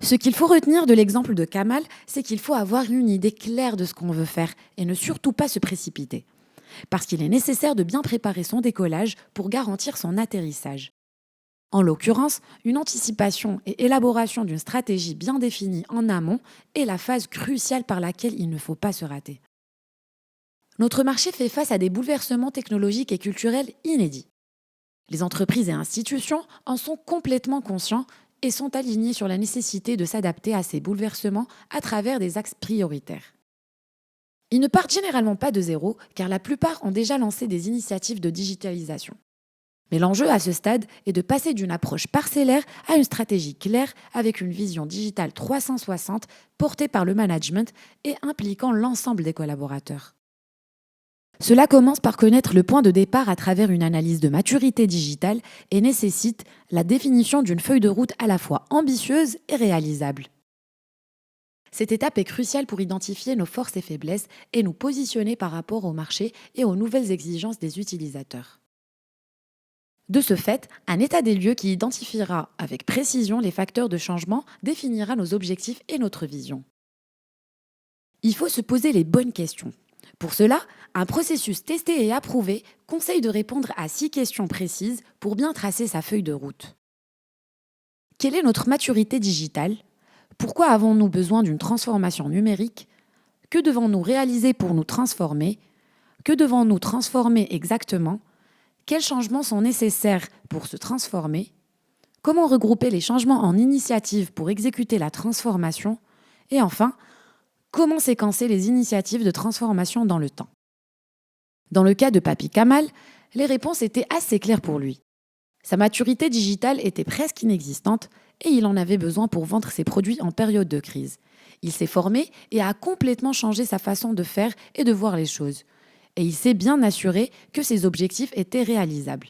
Ce qu'il faut retenir de l'exemple de Kamal, c'est qu'il faut avoir une idée claire de ce qu'on veut faire et ne surtout pas se précipiter. Parce qu'il est nécessaire de bien préparer son décollage pour garantir son atterrissage. En l'occurrence, une anticipation et élaboration d'une stratégie bien définie en amont est la phase cruciale par laquelle il ne faut pas se rater. Notre marché fait face à des bouleversements technologiques et culturels inédits. Les entreprises et institutions en sont complètement conscients et sont alignés sur la nécessité de s'adapter à ces bouleversements à travers des axes prioritaires. Ils ne partent généralement pas de zéro, car la plupart ont déjà lancé des initiatives de digitalisation. Mais l'enjeu à ce stade est de passer d'une approche parcellaire à une stratégie claire avec une vision digitale 360 portée par le management et impliquant l'ensemble des collaborateurs. Cela commence par connaître le point de départ à travers une analyse de maturité digitale et nécessite la définition d'une feuille de route à la fois ambitieuse et réalisable. Cette étape est cruciale pour identifier nos forces et faiblesses et nous positionner par rapport au marché et aux nouvelles exigences des utilisateurs. De ce fait, un état des lieux qui identifiera avec précision les facteurs de changement définira nos objectifs et notre vision. Il faut se poser les bonnes questions. Pour cela, un processus testé et approuvé conseille de répondre à 6 questions précises pour bien tracer sa feuille de route. Quelle est notre maturité digitale ? Pourquoi avons-nous besoin d'une transformation numérique ? Que devons-nous réaliser pour nous transformer ? Que devons-nous transformer exactement ? Quels changements sont nécessaires pour se transformer ? Comment regrouper les changements en initiatives pour exécuter la transformation ? Et enfin, comment séquencer les initiatives de transformation dans le temps ? Dans le cas de Papy Kamal, les réponses étaient assez claires pour lui. Sa maturité digitale était presque inexistante et il en avait besoin pour vendre ses produits en période de crise. Il s'est formé et a complètement changé sa façon de faire et de voir les choses. Et il s'est bien assuré que ses objectifs étaient réalisables.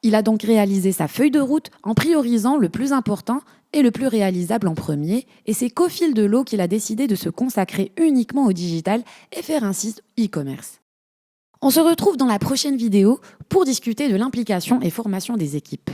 Il a donc réalisé sa feuille de route en priorisant le plus important et le plus réalisable en premier, et c'est qu'au fil de l'eau qu'il a décidé de se consacrer uniquement au digital et faire un site e-commerce. On se retrouve dans la prochaine vidéo pour discuter de l'implication et formation des équipes.